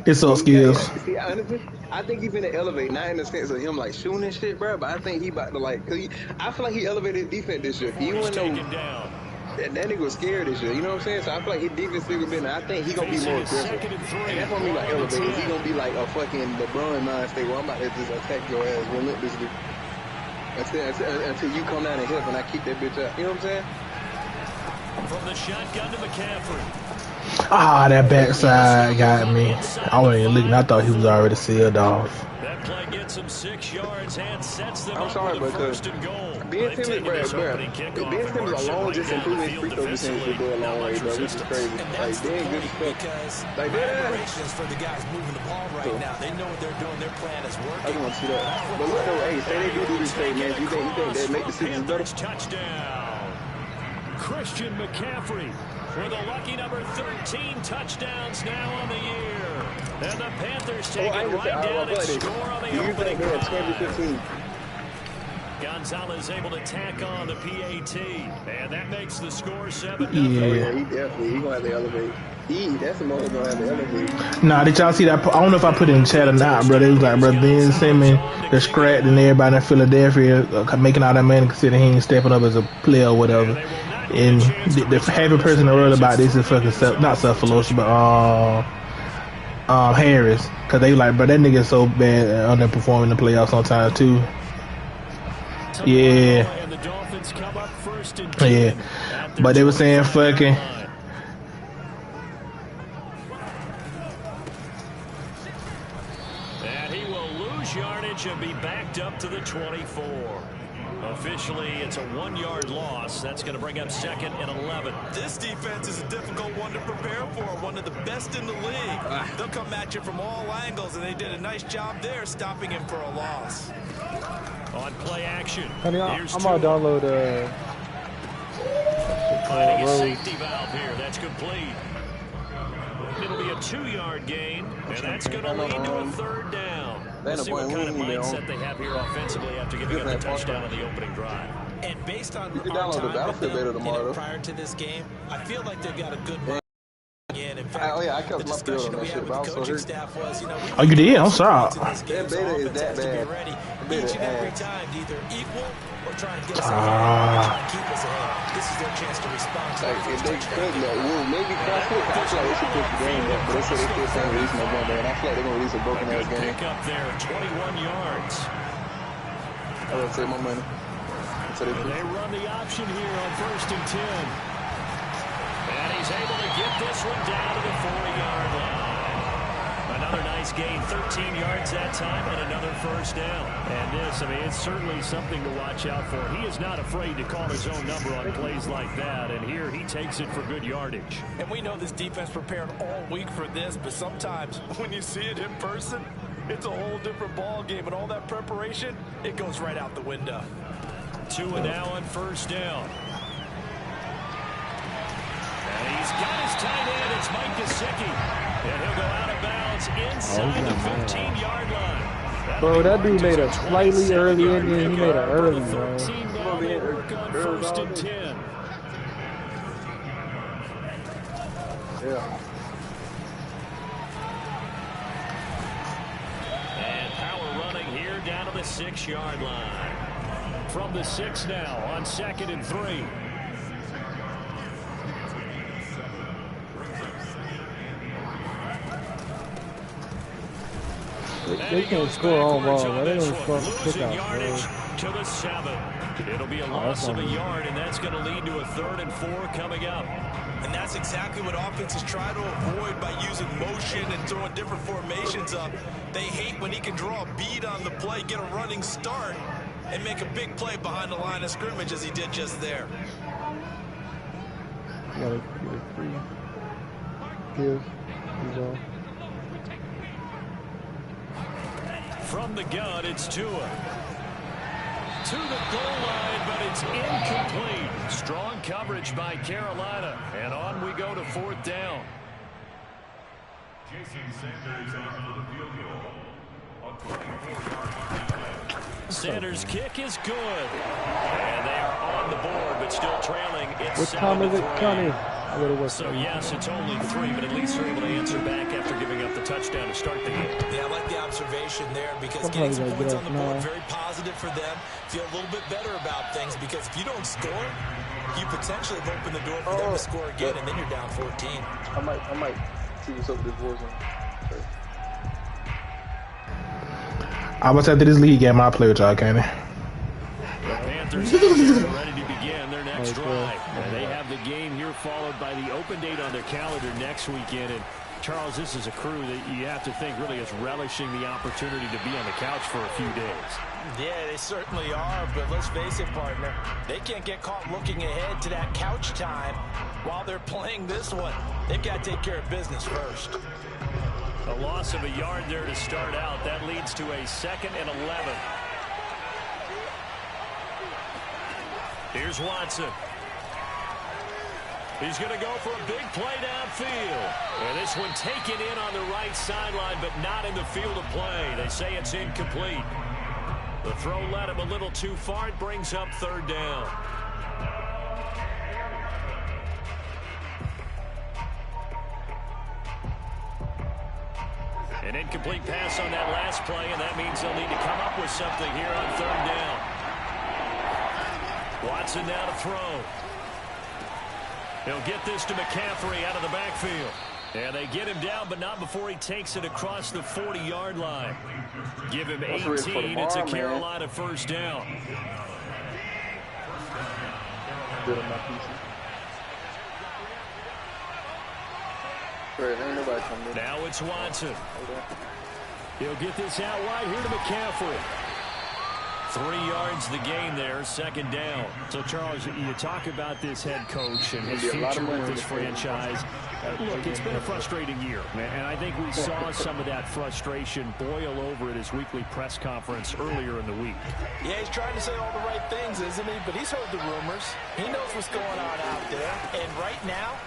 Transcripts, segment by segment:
It's all skills. See, honestly, I think he's finna elevate, not in the sense of him like shooting and shit, bro. But I think he about to like, I feel like he elevated defense this year. He wouldn't know that nigga was scared this year. You know what I'm saying? So I feel like his defense still gonna be. I think he gonna be more aggressive, and that's what I mean like elevate. He gonna be like a fucking LeBron non-state. Well, I'm about to just attack your ass relentlessly until you come down and help, and I keep that bitch up. You know what I'm saying? From the shotgun to McCaffrey. Ah, that backside got me. I wasn't even looking. I thought he was already sealed off. That play gets him 6 yards and sets them I'm sorry, but Ben Simmons, Ben Simmons alone just improving his free throw percentage will go a long way, bro. Which is crazy. Like, they ain't good as fuck. Like, preparations for the guys moving the ball right now. They know what they're doing. Their plan is working. I just want to see that. But look, though, hey, say they do this trade, man. You think they make the Sixers better? Touchdown. Christian McCaffrey with a lucky number 13 touchdowns now on the year. And the Panthers take it right down and score on the opening drive. Gonzalez able to tack on the PAT, and that makes the score 7-0. Yeah, he definitely. He gonna have to elevate. That's the most gonna have to elevate. Nah, did y'all see that? I don't know if I put it in the chat or not, bro. It was like, bro, Ben Simmons, the scratch, and everybody in Philadelphia making all that money, considering he ain't stepping up as a player or whatever. And the happy person that wrote about this is fucking not Cephalosha, but Harris, cause they like, bro, that nigga is so bad underperforming in the playoffs sometimes too. Yeah, yeah, but they were saying fucking. And he will lose yardage and be backed up to the 24. Officially, it's a 1-yard loss. That's going to bring up 2nd and 11. This defense is a difficult one to prepare for, one of the best in the league. They'll come at you from all angles, and they did a nice job there stopping him for a loss. On play action. Honey, I'm going to download finding a safety valve here. That's complete. It'll be a 2-yard gain, and that's going to lead to a 3rd down. Let's see what kind of mindset they have here offensively after giving up the touchdown on the opening drive. And based on our time with them, prior to this game, I feel like they've got a good mind. In fact, I kept my field on that shit, but I was so hurt. Oh, you did? I'm sorry. That beta is that bad. Each and every time, either equal or trying to get us ahead, trying to keep us ahead. This is their chance to respond. Like, if they could, maybe cross it, I feel like they should push the game back, but they said they still saying release November, and I feel like they're going to release a broken-ass game. Pick up there, 21 yards. I would save my money. They run the option here on 1st and 10. And he's able to get this one down to the 40-yard line. Another nice gain, 13 yards that time, and another 1st down. And this, I mean, it's certainly something to watch out for. He is not afraid to call his own number on plays like that, and here he takes it for good yardage. And we know this defense prepared all week for this, but sometimes when you see it in person, it's a whole different ball game, and all that preparation, it goes right out the window. 2 and now on 1st down. And he's got his tight end. It's Mike Gesicki. And he'll go out of bounds inside the 15-yard line. Bro, that dude made a slightly early ending. He made an early, bro. 1st and 10. Yeah. And power running here down to the 6-yard line. From the 6 now on 2nd and 3. They can't score on ball, but they don't score Losing yardage to the 7. It'll be a loss of a yard, and that's going to lead to a 3rd and 4 coming up. And that's exactly what offenses try to avoid by using motion and throwing different formations up. They hate when he can draw a bead on the play, get a running start, and make a big play behind the line of scrimmage as he did just there. You gotta get it free. Give. From the gun, it's Tua. To the goal line, but it's incomplete. Strong coverage by Carolina. And on we go to 4th down. Jason Sanders on for the field goal. On 24-yard. Sanders' kick is good. And they are on the board, but still trailing. It's what time is it, Connie? So, yes, it's only 3, but at least they're able to answer back after giving up the touchdown to start the game. Yeah, I like the observation there because getting some points on the board, very positive for them. Feel a little bit better about things because if you don't score, you potentially have opened the door for them to score again, and then you're down 14. I might see what's up with this voice. I was after this league game, I play with y'all, Kenny. The Panthers are ready to begin their next drive. And they have the game here followed by the open date on their calendar next weekend. And Charles, this is a crew that you have to think really is relishing the opportunity to be on the couch for a few days. Yeah, they certainly are, but let's face it, partner. They can't get caught looking ahead to that couch time while they're playing this one. They've got to take care of business first. A loss of a yard there to start out. That leads to a 2nd and 11. Here's Watson. He's going to go for a big play downfield. And this one taken in on the right sideline, but not in the field of play. They say it's incomplete. The throw led him a little too far. It brings up 3rd down. An incomplete pass on that last play, and that means they'll need to come up with something here on 3rd down. Watson now to throw. He'll get this to McCaffrey out of the backfield. And they get him down, but not before he takes it across the 40-yard line. Give him 18. It's a Carolina 1st down. Now it's Watson. He'll get this out wide here to McCaffrey. 3 yards the gain there, 2nd down. So, Charles, you talk about this head coach and his future with this franchise. Look, it's been a frustrating year, and I think we saw some of that frustration boil over at his weekly press conference earlier in the week. Yeah, he's trying to say all the right things, isn't he? But he's heard the rumors. He knows what's going on out there. And right now,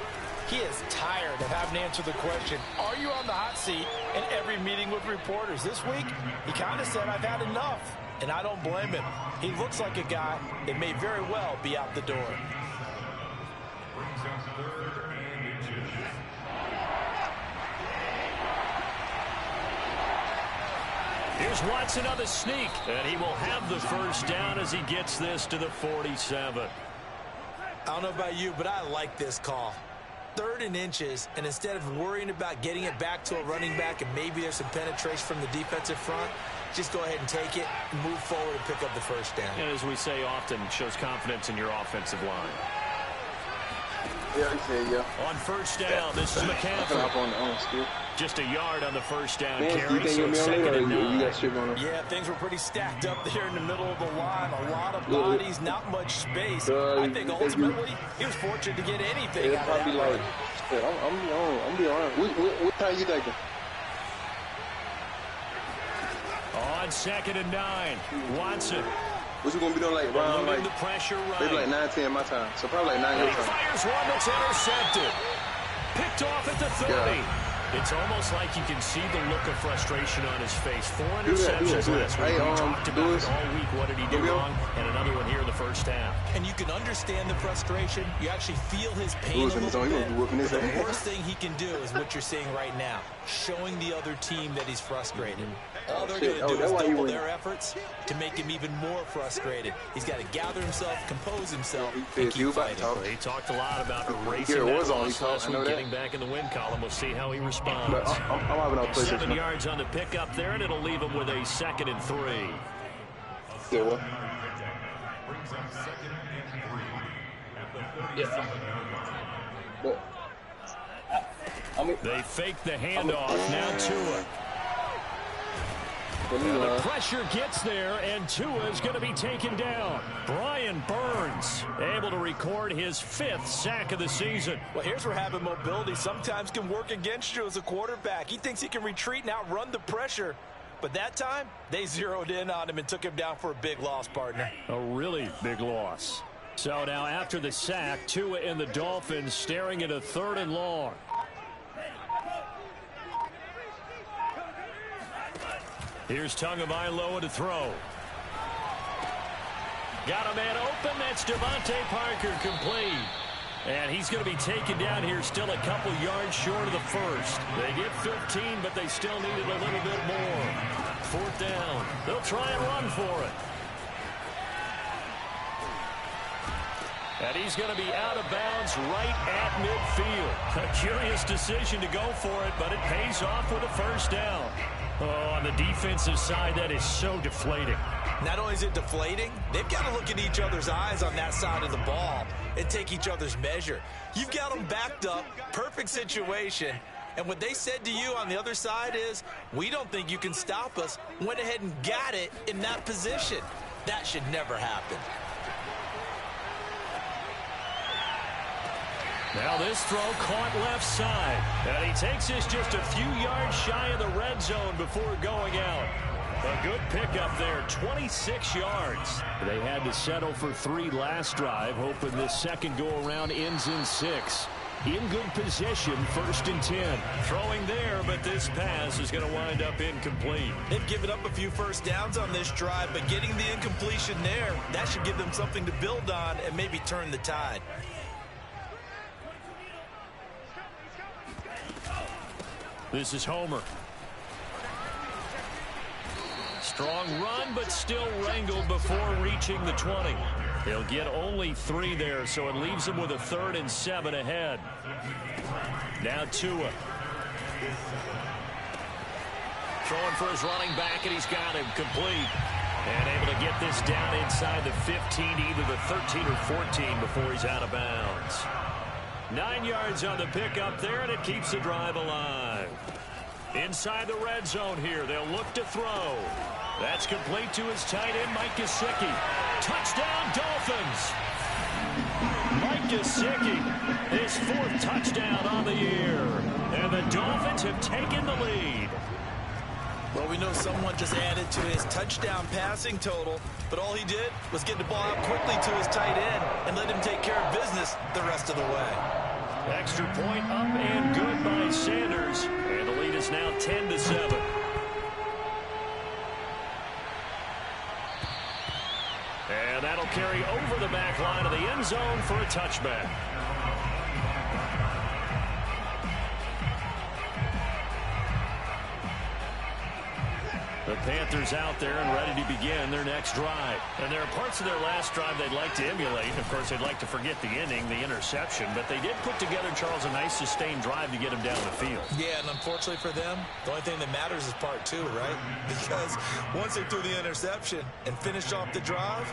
he is tired of having to answer the question, are you on the hot seat in every meeting with reporters? This week, he kind of said, I've had enough. And I don't blame him. He looks like a guy that may very well be out the door. Here's Watson on the sneak. And he will have the 1st down as he gets this to the 47. I don't know about you, but I like this call. 3rd and inches, and instead of worrying about getting it back to a running back and maybe there's some penetration from the defensive front, just go ahead and take it and move forward and pick up the 1st down. And as we say often, shows confidence in your offensive line. Yeah. On 1st down, this is McCaffrey. Just a yard on the 1st down carry, so it's 2nd and 9. Yeah, things were pretty stacked up there in the middle of the line. A lot of bodies, not much space. I think ultimately he was fortunate to get anything out of that run. I'm be honest. What time you taking? On 2nd and 9, Watson. What's you gonna be doing like around like the pressure right. Maybe like 9-10 my time. So probably like 9 your time. Fires one that's intercepted. Picked off at the 30. Yeah. It's almost like you can see the look of frustration on his face. 4 interceptions last week. We talked about it all week. What did he do wrong? And another one here in the 1st half. And you can understand the frustration. You actually feel his pain a little bit. The worst thing he can do is what you're seeing right now, showing the other team that he's frustrated. All they're going to do is double their efforts to make him even more frustrated. He's got to gather himself, compose himself, and keep fighting. He talked a lot about erasing that loss last week, getting back in the win column. We'll see how he responds. 7 yards on the pickup there, and it'll leave him with a 2nd and 3. Yeah, what? They fake the handoff. Now Tua. And the pressure gets there, and Tua is going to be taken down. Brian Burns able to record his 5th sack of the season. Well, here's where having mobility sometimes can work against you as a quarterback. He thinks he can retreat and outrun the pressure. But that time, they zeroed in on him and took him down for a big loss, partner. A really big loss. So now after the sack, Tua and the Dolphins staring at a 3rd and long. Here's Tagovailoa to throw. Got a man open. That's Devontae Parker complete. And he's going to be taken down here still a couple yards short of the first. They get 15, but they still needed a little bit more. 4th down. They'll try and run for it. And he's going to be out of bounds right at midfield. A curious decision to go for it, but it pays off with a first down. Oh, on the defensive side, that is so deflating. Not only is it deflating, they've got to look in each other's eyes on that side of the ball and take each other's measure. You've got them backed up, perfect situation, and what they said to you on the other side is, we don't think you can stop us. Went ahead and got it in that position. That should never happen. Now this throw caught left side. And he takes this just a few yards shy of the red zone before going out. A good pickup there, 26 yards. They had to settle for 3 last drive, hoping this second go-around ends in 6. In good position, 1st and 10. Throwing there, but this pass is going to wind up incomplete. They've given up a few first downs on this drive, but getting the incompletion there, that should give them something to build on and maybe turn the tide. This is Homer. Strong run, but still wrangled before reaching the 20. He'll get only 3 there, so it leaves him with a 3rd and 7 ahead. Now Tua. Throwing for his running back, and he's got him complete. And able to get this down inside the 15, either the 13 or 14 before he's out of bounds. 9 yards on the pickup there, and it keeps the drive alive. Inside the red zone here, they'll look to throw. That's complete to his tight end, Mike Gesicki. Touchdown, Dolphins! Mike Gesicki, his 4th touchdown on the year. And the Dolphins have taken the lead. Well, we know someone just added to his touchdown passing total, but all he did was get the ball out quickly to his tight end and let him take care of business the rest of the way. Extra point up and good by Sanders. And the lead is now 10-7. And that'll carry over the back line of the end zone for a touchback. The Panthers out there and ready to begin their next drive. And there are parts of their last drive they'd like to emulate. Of course, they'd like to forget the inning, the interception. But they did put together, Charles, a nice sustained drive to get them down the field. Yeah, and unfortunately for them, the only thing that matters is part 2, right? Because once they threw the interception and finished off the drive,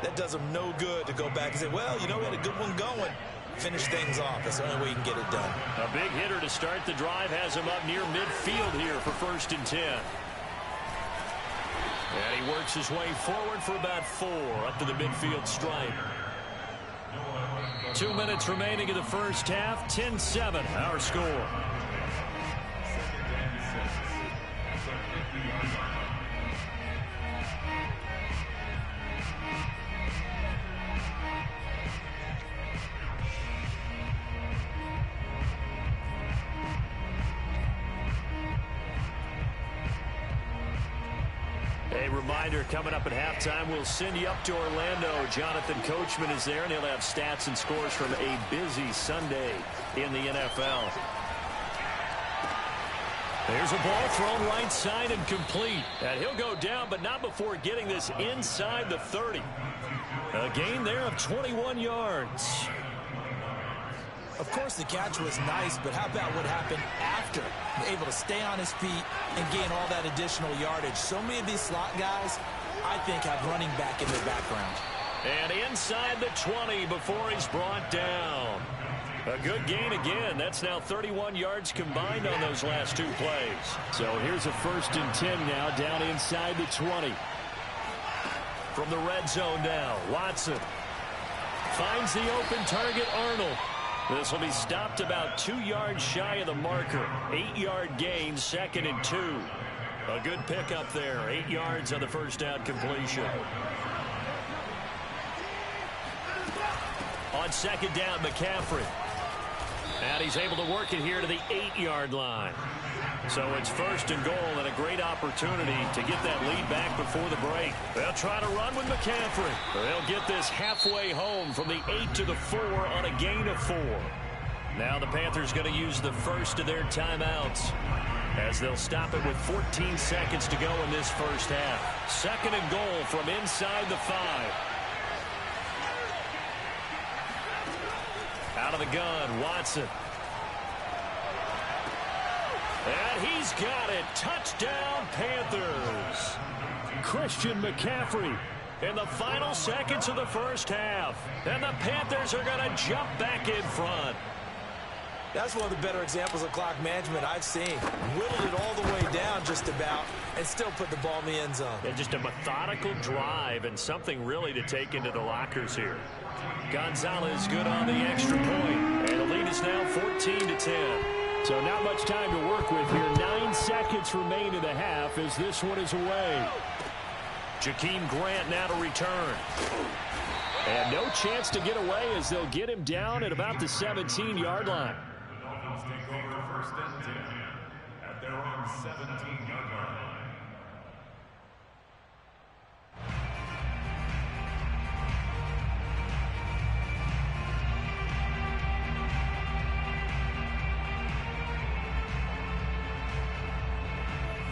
that does them no good to go back and say, well, you know, we had a good one going. Finish things off. That's the only way you can get it done. A big hitter to start the drive has him up near midfield here for 1st and 10. And he works his way forward for about 4 up to the midfield stripe. 2 minutes remaining in the first half. 10-7 our score. A reminder, coming up at halftime, we'll send you up to Orlando. Jonathan Coachman is there, and he'll have stats and scores from a busy Sunday in the NFL. There's a ball thrown right side and complete. And he'll go down, but not before getting this inside the 30. A gain there of 21 yards. Of course, the catch was nice, but how about what happened after? Able to stay on his feet and gain all that additional yardage. So many of these slot guys, I think, have running back in their background. And inside the 20 before he's brought down. A good gain again. That's now 31 yards combined on those last 2 plays. So here's a 1st and 10 now down inside the 20. From the red zone now, Watson finds the open target, Arnold. This will be stopped about 2 yards shy of the marker. 8-yard gain, 2nd and 2. A good pickup there. 8 yards on the first down completion. On 2nd down, McCaffrey. And he's able to work it here to the 8-yard line. So it's 1st and goal and a great opportunity to get that lead back before the break. They'll try to run with McCaffrey. They'll get this halfway home from the 8 to the 4 on a gain of 4. Now the Panthers going to use the first of their timeouts as they'll stop it with 14 seconds to go in this first half. 2nd and goal from inside the 5. Out of the gun, Watson. And he's got it. Touchdown, Panthers. Christian McCaffrey in the final seconds of the first half. And the Panthers are going to jump back in front. That's one of the better examples of clock management I've seen. Whittled it all the way down just about and still put the ball in the end zone. And just a methodical drive and something really to take into the lockers here. Gonzalez good on the extra point. And the lead is now 14-10. So not much time to work with here. 9 seconds remain in the half as this one is away. Jakeem Grant now to return. And no chance to get away as they'll get him down at about the 17-yard line. The Dolphins take over 1st and 10 at their own 17-yard line.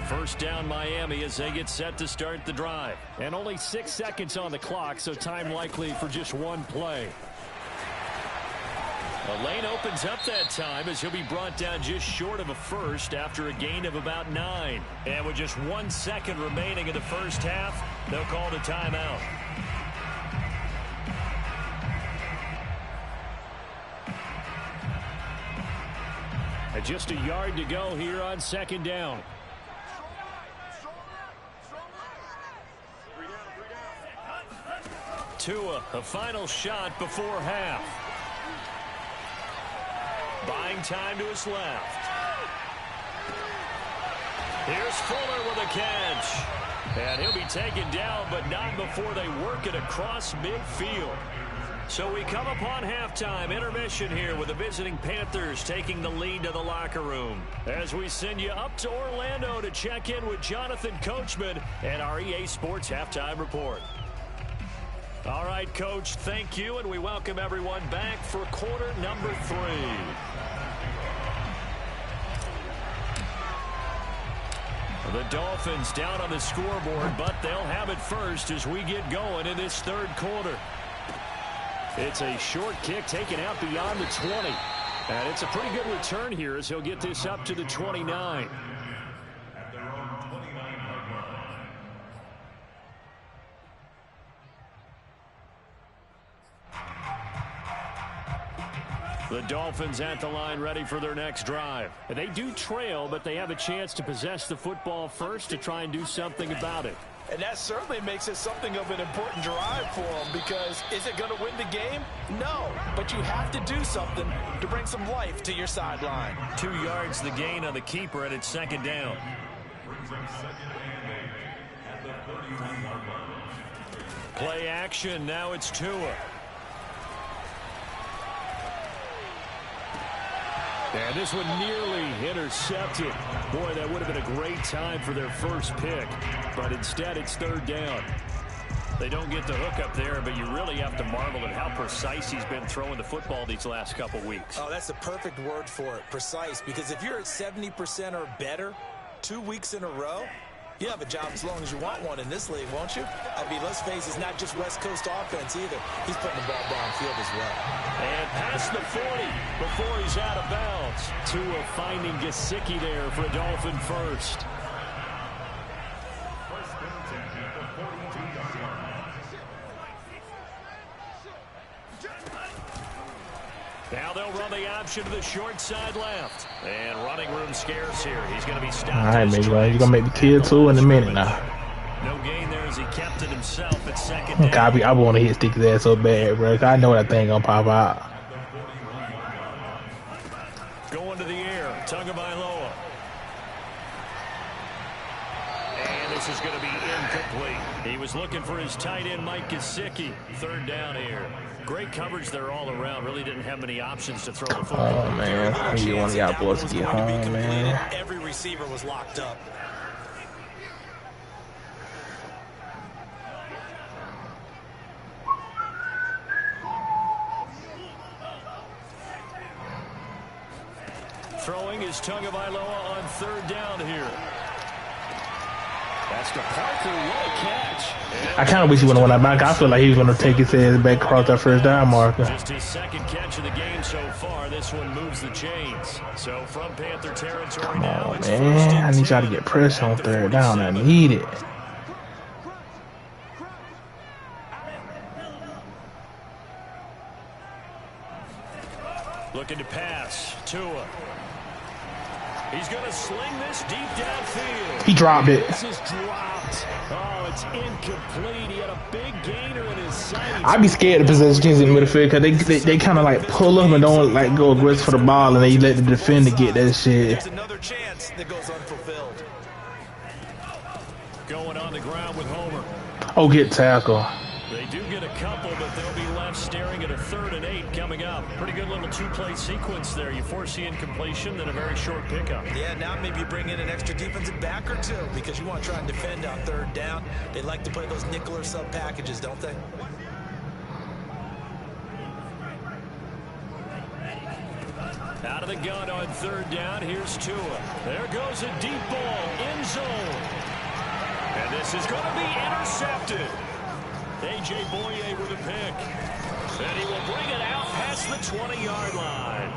First down Miami as they get set to start the drive. And only 6 seconds on the clock, so time likely for just one play. The lane opens up that time as he'll be brought down just short of a first after a gain of about 9. And with just 1 second remaining in the first half, they'll call the timeout. And just a yard to go here on 2nd down. Tua, a final shot before half. Buying time to his left. Here's Fuller with a catch. And he'll be taken down, but not before they work it across midfield. So we come upon halftime intermission here with the visiting Panthers taking the lead to the locker room. As we send you up to Orlando to check in with Jonathan Coachman and our EA Sports Halftime Report. All right, Coach, thank you, and we welcome everyone back for quarter number 3. The Dolphins down on the scoreboard, but they'll have it first as we get going in this 3rd quarter. It's a short kick taken out beyond the 20. And it's a pretty good return here as he'll get this up to the 29. At their own 29-yard line. The Dolphins at the line ready for their next drive. They do trail, but they have a chance to possess the football first to try and do something about it. And that certainly makes it something of an important drive for them, because is it going to win the game? No, but you have to do something to bring some life to your sideline. 2 yards the gain on the keeper, and it's 2nd down. Brings up 2nd and 8 at the 31-yard line. Play action, now it's Tua. And this one nearly intercepted. Boy, that would have been a great time for their first pick. But instead, it's 3rd down. They don't get the hook up there, but you really have to marvel at how precise he's been throwing the football these last couple weeks. Oh, that's the perfect word for it, precise. Because if you're at 70% or better 2 weeks in a row, you have a job as long as you want one in this league, won't you? I mean, let's face it, it's not just West Coast offense either. He's putting the ball downfield as well. And past the 40 before he's out of bounds. Tua finding Gesicki there for a Dolphin first. 1st and 10 at the 42-yard line. Now they'll run the option to the short side left. And running room scarce here. He's going to be stopped. All right, big boy. You're going to make me kill 2 in a minute now. No gain there as he kept it himself at 2nd down. I want to hit Sticky's ass so bad, bro. I know that thing going to pop out. Going to the air. Tagovailoa. And this is going to be incomplete. He was looking for his tight end, Mike Gesicki. Third down here. Great coverage there all around. Really didn't have many options to throw the football. Oh, man. I need one of y'all boys to get home, man. Every receiver was locked up. Throwing is Tagovailoa on third down here. That's to Parker. What a catch. I kind of wish he would have went back. I feel like he was going to take his ass back across that first down marker. Just his second catch of the game so far. This one moves the chains. So from Panther territory Come now, on, it's man. I need y'all to get pressure on third down. I need it. Looking to pass. Tua. He's going to sling this deep downfield. He dropped it. This is dropped. Oh, it's incomplete. He had a big gainer in his sights. I'd be scared of possessions in the midfield because they kind of like pull up and don't like go aggressive for the ball, and they let the defender get that shit. There's another chance that goes unfulfilled. Going on the ground with Homer. Oh, get tackle. They do get a couple, but they'll be left staring at a 3rd and 8 coming up. Pretty good little two-play sequence there. You force the incompletion, then a very short pickup. Yeah, now maybe you bring in an extra defensive back or two because you want to try and defend on third down. They like to play those nickel or sub packages, don't they? Out of the gun on third down. Here's Tua. There goes a deep ball. End zone. And this is going to be intercepted. A.J. Boye with a pick. And he will bring it out past the 20-yard line.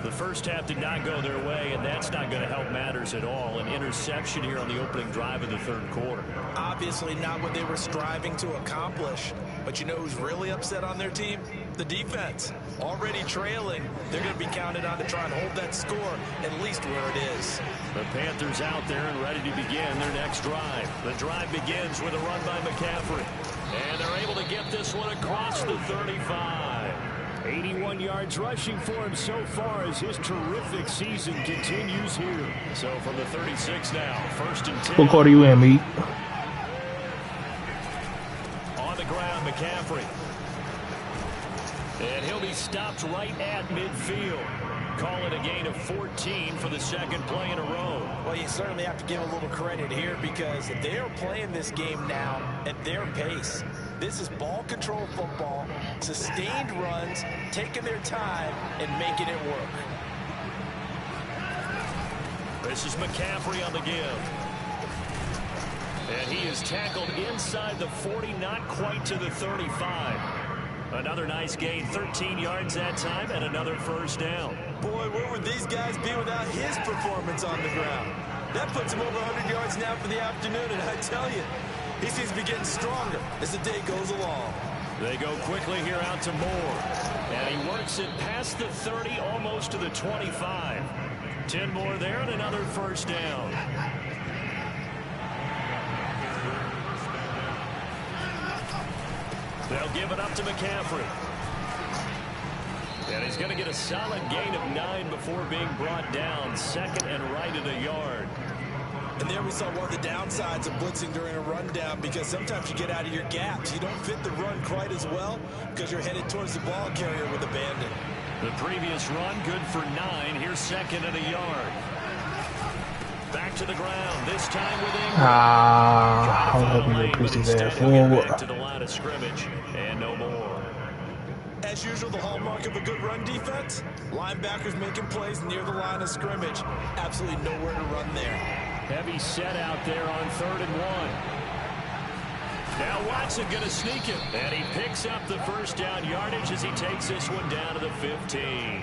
The first half did not go their way, and that's not going to help matters at all. An interception here on the opening drive of the third quarter. Obviously not what they were striving to accomplish. But you know who's really upset on their team? The defense. Already trailing. They're going to be counted on to try and hold that score at least where it is. The Panthers out there and ready to begin their next drive. The drive begins with a run by McCaffrey. And they're able to get this one across the 35. 81 yards rushing for him so far as his terrific season continues here. So from the 36 now, 1st and 10. What quarter you in, Meek? On the ground, McCaffrey. And he'll be stopped right at midfield. Call it a gain of 14 for the second play in a row. Well, you certainly have to give a little credit here because they are playing this game now at their pace. This is ball control football, sustained runs, taking their time and making it work. This is McCaffrey on the give. And he is tackled inside the 40, not quite to the 35. Another nice gain, 13 yards that time, and another first down. Boy, where would these guys be without his performance on the ground? That puts him over 100 yards now for the afternoon, and I tell you, he seems to be getting stronger as the day goes along. They go quickly here out to Moore. And he works it past the 30, almost to the 25. 10 more there and another first down. They'll give it up to McCaffrey. And he's going to get a solid gain of 9 before being brought down. 2nd and right at a yard. And there we saw one of the downsides of blitzing during a rundown because sometimes you get out of your gaps. You don't fit the run quite as well because you're headed towards the ball carrier with abandon. The previous run good for 9. Here's 2nd and a yard. Back to the ground, this time with Ingram. I was hoping you would push his ass forward. Back to the line of scrimmage, and no more. As usual, the hallmark of a good run defense, linebackers making plays near the line of scrimmage. Absolutely nowhere to run there. Heavy set out there on 3rd and 1. Now Watson going to sneak it, and he picks up the first down yardage as he takes this one down to the 15.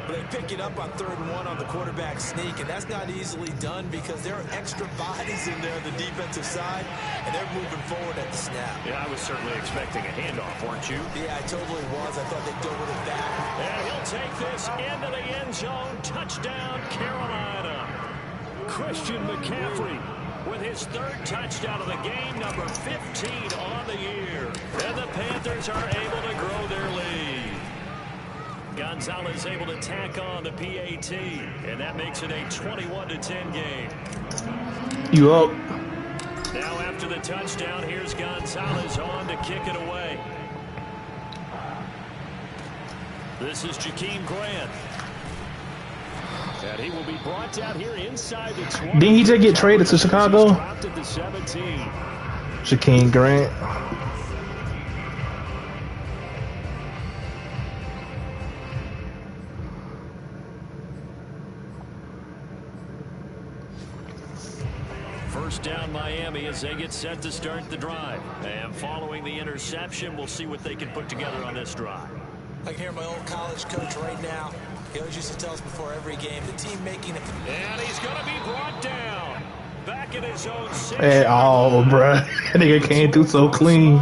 But they pick it up on 3rd and 1 on the quarterback sneak, and that's not easily done because there are extra bodies in there on the defensive side, and they're moving forward at the snap. Yeah, I was certainly expecting a handoff, weren't you? Yeah, I totally was. I thought they'd go with it back. And he'll take this into the end zone. Touchdown, Carolina. Christian McCaffrey with his 3rd touchdown of the game, number 15 on the year. And the Panthers are able to grow their lead. Gonzalez able to tack on the PAT, and that makes it a 21-10 game. You up? Now after the touchdown, here's Gonzalez on to kick it away. This is Jakeem Grant. And he will be brought down here inside the 20. Didn't he just get traded to Chicago? Dropped at the 17. Jakeem Grant. First down Miami as they get set to start the drive. And following the interception, we'll see what they can put together on this drive. I can hear my old college coach right now. He always used to tell us before every game, the team making it. And he's going to be brought down. Back in his own 6. Hey, oh, bruh. That nigga came through so clean.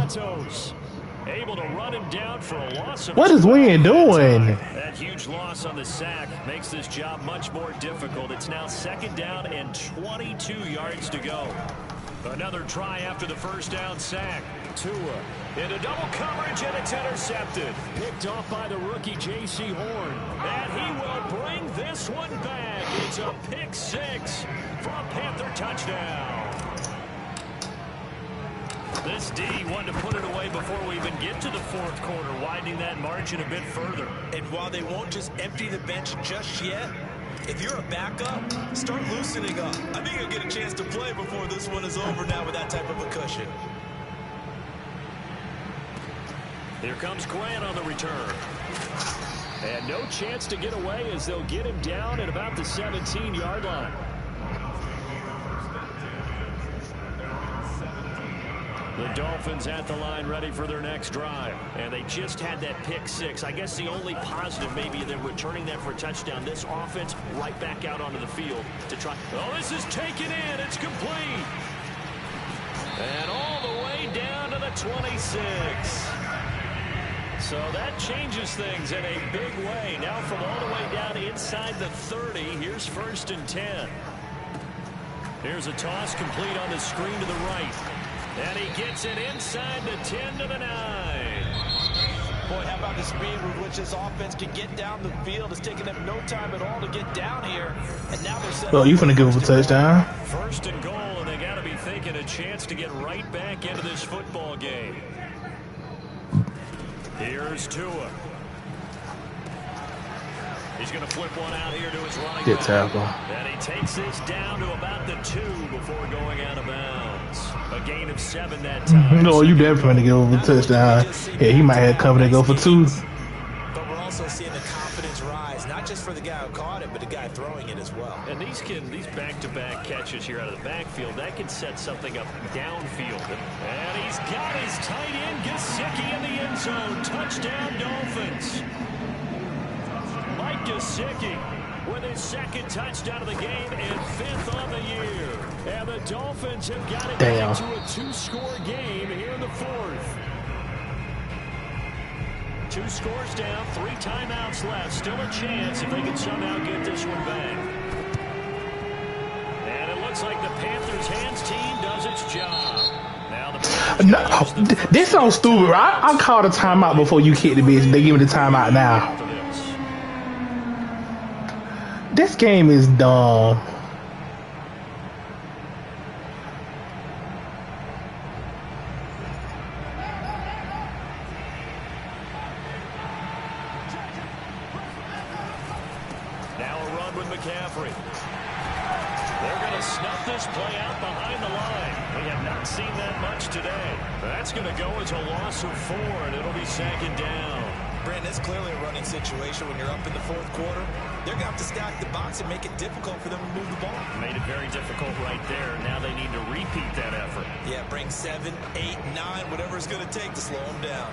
Able to run him down for a loss. What is Wynn doing? That huge loss on the sack makes this job much more difficult. It's now 2nd down and 22 yards to go. Another try after the first down sack. Tua into double coverage, and it's intercepted. Picked off by the rookie J.C. Horn. And he will bring this one back. It's a pick 6 for a Panther touchdown. This D wanted to put it away before we even get to the 4th quarter, widening that margin a bit further. And while they won't just empty the bench just yet, if you're a backup, start loosening up. I think you'll get a chance to play before this one is over now with that type of a cushion. Here comes Grant on the return. And no chance to get away as they'll get him down at about the 17-yard line. The Dolphins at the line ready for their next drive. And they just had that pick 6. I guess the only positive maybe they're returning that for a touchdown. This offense right back out onto the field to try. Oh, this is taken in. It's complete. And all the way down to the 26. So that changes things in a big way. Now from all the way down inside the 30, here's 1st and 10. Here's a toss complete on the screen to the right. And he gets it inside the 10 to the 9. Boy, how about the speed with which this offense can get down the field? It's taking them no time at all to get down here. And now they're set. Well, you finna give him a touchdown. 1st and goal, and they got to be thinking a chance to get right back into this football game. Here's Tua. He's going to flip one out here to his running Good back. tackle. And he takes this down to about the 2 before going out of bounds. A gain of 7 that time. No, you definitely give him a touchdown. Yeah, he might have covered and go for 2. But we're also seeing the confidence rise, not just for the guy who caught it, but the guy throwing it as well. And these back-to-back catches here out of the backfield, that can set something up downfield. And he's got his tight end, Gesicki, in the end zone. Touchdown, Dolphins. Mike Gesicki with his 2nd touchdown of the game and 5th on the year. And the Dolphins have got it back to a 2-score game here in the 4th. 2 scores down, 3 timeouts left. Still a chance if they can somehow get this one back. And it looks like the Panthers' hands team does its job. Now the No, this so stupid. I called a timeout before you kicked the bitch. They give me the timeout now. This game is dumb. Now a run with McCaffrey. They're going to snuff this play out behind the line. We have not seen that much today. That's going to go as a loss of 4, and it'll be 2nd down. Brandon, it's clearly a running situation when you're up in the 4th quarter. They're going to have to stack the box and make it difficult for them to move the ball. Made it very difficult right there. Now they need to repeat that effort. Yeah, bring 7, 8, 9, whatever it's going to take to slow them down.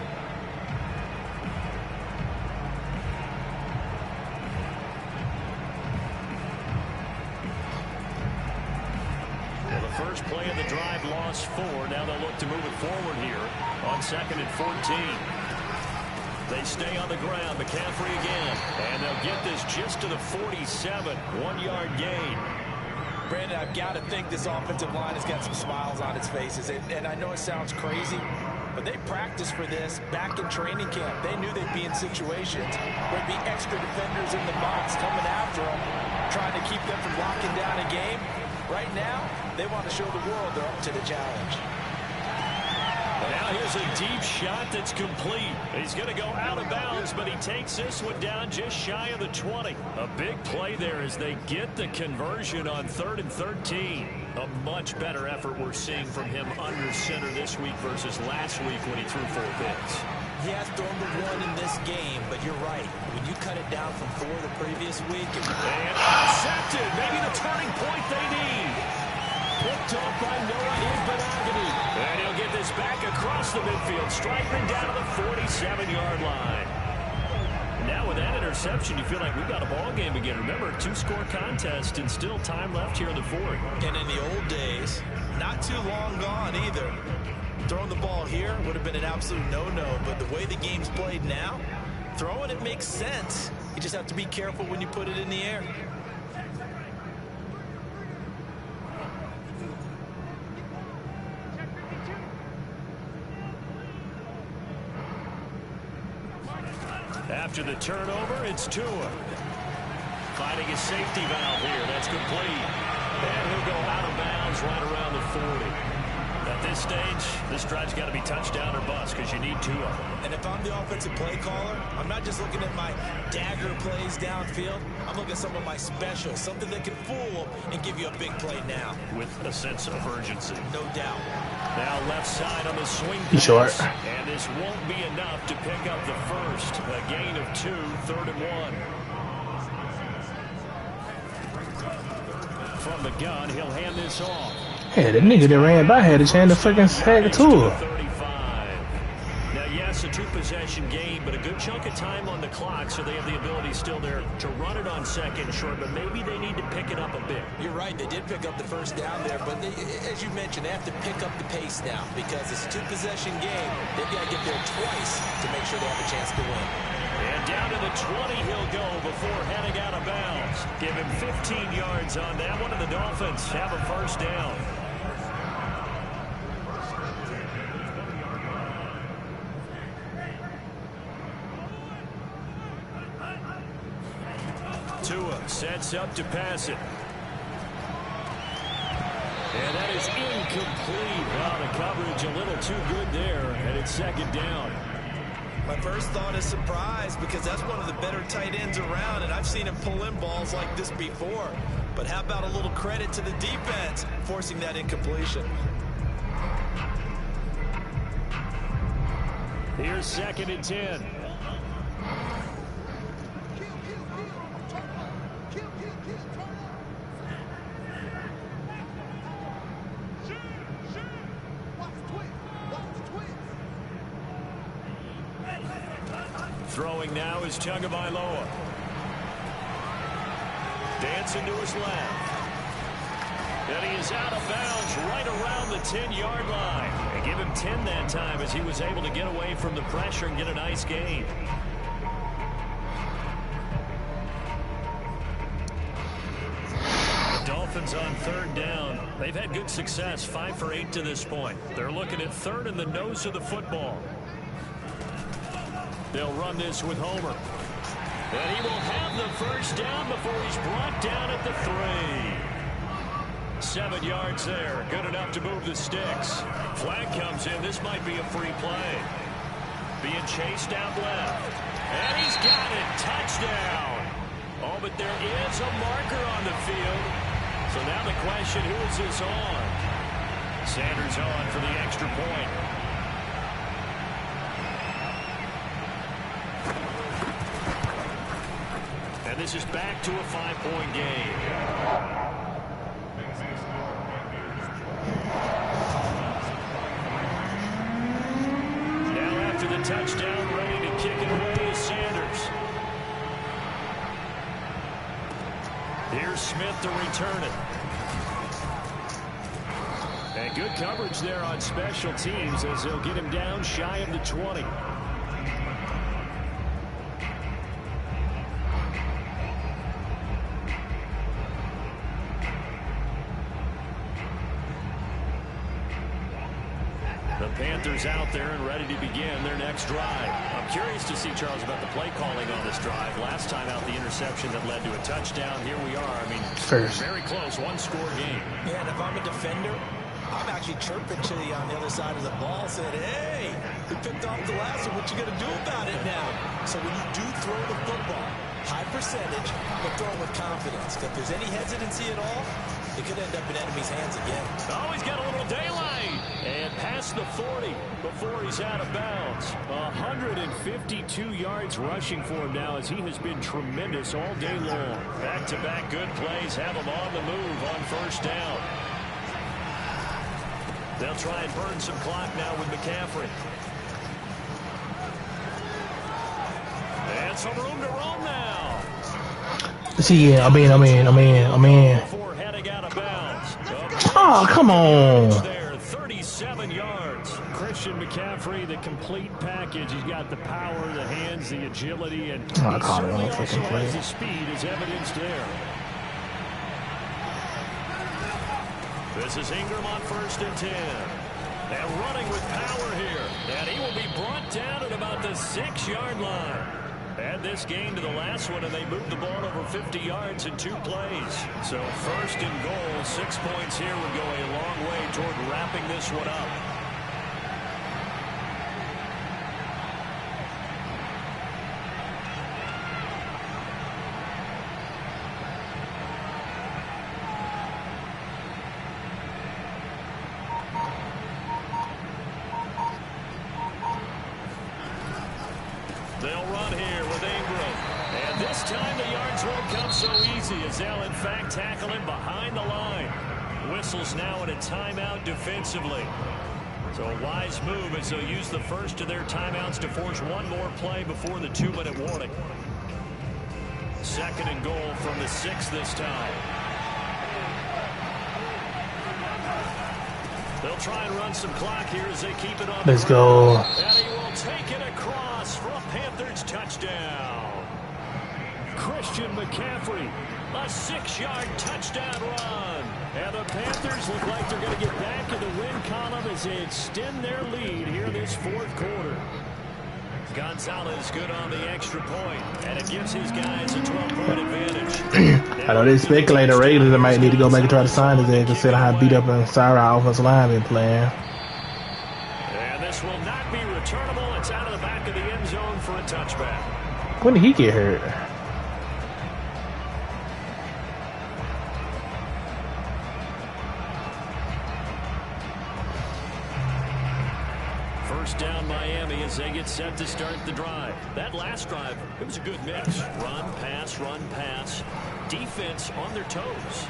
Well, the first play of the drive lost 4. Now they'll look to move it forward here on 2nd and 14. They stay on the ground. McCaffrey again. And they'll get this just to the 47. 1-yard gain. Brandon, I've got to think this offensive line has got some smiles on its faces. And I know it sounds crazy, but they practiced for this back in training camp. They knew they'd be in situations where there'd be extra defenders in the box coming after them, trying to keep them from locking down a game. Right now, they want to show the world they're up to the challenge. Now here's a deep shot that's complete. He's going to go out of bounds, but he takes this one down just shy of the 20. A big play there as they get the conversion on 3rd and 13. A much better effort we're seeing from him under center this week versus last week when he threw 4 picks. He has thrown the 1 in this game, but you're right. When you cut it down from 4 the previous week. And intercepted. Maybe the turning point they need. Picked off by Noah Igbinoghene. And he'll get this back across the midfield, striking down to the 47-yard line. Now with that interception, you feel like we've got a ball game again. Remember, 2-score contest and still time left here in the 4th. And in the old days, not too long gone either. Throwing the ball here would have been an absolute no-no, but the way the game's played now, throwing it makes sense. You just have to be careful when you put it in the air. After the turnover, it's Tua. Finding his safety valve here. That's complete. And he'll go out of bounds right around the 40. At this stage, this drive's got to be touchdown or bust because you need Tua. And if I'm the offensive play caller, I'm not just looking at my dagger plays downfield. I'm looking at some of my specials, something that can fool them and give you a big play now. With a sense of urgency. No doubt. Now left side on the swing He's short. And this won't be enough to pick up the first. A gain of 2, 3rd and 1. From the gun, he'll hand this off. Hey, the nigga that ran by had a chance to fucking sack it to her. 35. Now, yes, a 2-possession game, but a good chunk of time on the clock, so they have the ability still there to run it on 2nd and short, but maybe they need to pick it up a bit. You're right, they did pick up the first down there, but as you mentioned, they have to pick up the pace now because it's a 2-possession game. They've got to get there twice to make sure they have a chance to win. And down to the 20 he'll go before heading out of bounds. Give him 15 yards on that one, and the Dolphins have a first down. Tua sets up to pass it. And that is incomplete. Wow, the coverage a little too good there, and it's 2nd down. My first thought is surprise because that's one of the better tight ends around, and I've seen him pull in balls like this before. But how about a little credit to the defense forcing that incompletion? Here's 2nd and 10. Throwing now is Tagovailoa. Dancing to his left. And he is out of bounds right around the 10-yard line. They give him 10 that time as he was able to get away from the pressure and get a nice gain. The Dolphins on 3rd down. They've had good success, 5 for 8 to this point. They're looking at 3rd in the nose of the football. They'll run this with Homer. And he will have the first down before he's brought down at the 3. 7 yards there. Good enough to move the sticks. Flag comes in. This might be a free play. Being chased out left. And he's got it. Touchdown. Oh, but there is a marker on the field. So now the question, who is this on? Sanders on for the extra point. And this is back to a 5-point game. Now after the touchdown, ready to kick it away is Sanders. Here's Smith to return it. And good coverage there on special teams as they'll get him down shy of the 20. The Panthers out there and ready to begin their next drive. I'm curious to see, Charles, about the play calling on this drive. Last time out, the interception that led to a touchdown. Here we are. I mean, very close, one-score game. Yeah, and if I'm a defender, I'm actually chirping to you on the other side of the ball, saying, hey, we picked off the last one. What you going to do about it now? So when you do throw the football, high percentage, but throw it with confidence. If there's any hesitancy at all, it could end up in enemy's hands again. Oh, he's got a little daylight. And past the 40 before he's out of bounds. 152 yards rushing for him now as he has been tremendous all day long. Back-to-back good plays have him on the move on first down. They'll try and burn some clock now with McCaffrey. And some room to roam now. See, I mean. Before heading out of bounds. Oh, come on. There, 37 yards. Christian McCaffrey, the complete package. He's got the power, the hands, the agility, and he certainly also has the speed as evidenced there. This is Ingram on 1st and 10. And running with power here. And he will be brought down at about the 6-yard line. Add this game to the last one, and they moved the ball over 50 yards in 2 plays. So 1st and goal, 6 points here would go a long way toward wrapping this one up. They'll run here with Ingram. And this time the yards won't come so easy as they'll in fact tackle him behind the line. Whistles now in a timeout defensively. So a wise move as they'll use the first of their timeouts to force one more play before the 2-minute warning. 2nd and goal from the 6 this time. They'll try and run some clock here as they keep it on. Let's go. And he will take it across for a Panthers touchdown. Christian McCaffrey, a 6-yard touchdown run. And the Panthers look like they're going to get back in the win column as they extend their lead here in this 4th quarter. Gonzalez good on the extra point, and it gives his guys a 12-point advantage. I know they speculate the Raiders might need to go back and try to sign his head, considering how beat up and sorry our offensive line been playing. And this will not be returnable. It's out of the back of the end zone for a touchback. When did he get hurt? First down Miami as they get set to start the drive. That last drive, it was a good mix. Run, pass, defense on their toes.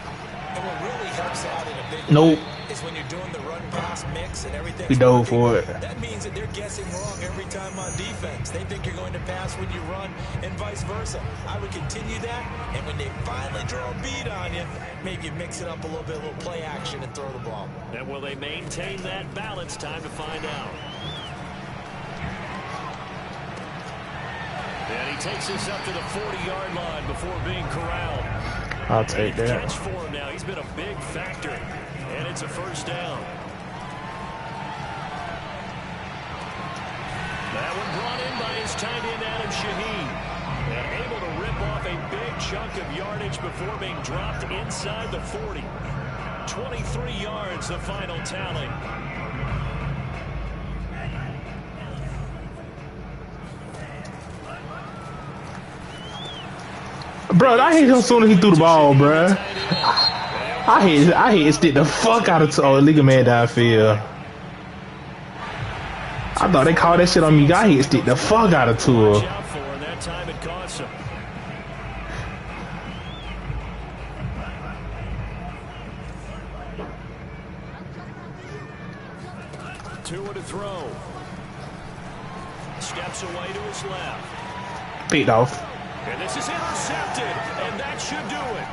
And what really helps out in a big Nope. way is when you're doing the run-pass mix and everything. We dove for it. That means that they're guessing wrong every time on defense. They think you're going to pass when you run and vice versa. I would continue that, and when they finally draw a beat on you, maybe you mix it up a little bit, a little play action and throw the ball. And will they maintain that balance? Time to find out. And he takes us up to the 40-yard line before being corralled. I'll take that. Catch for him now. He's been a big factor. And it's a first down. That one brought in by his tight end, Adam Shaheen. And able to rip off a big chunk of yardage before being dropped inside the 40. 23 yards, the final tally. Bro, I hate him as soon as he threw the ball, bro. I hate stick the fuck out of legal man downfield. I thought they called that shit on me. I hate stick the fuck out of Tua. That time it cost him. Tua to throw. Steps away to his left. Picked off. And this is intercepted, and that should do it.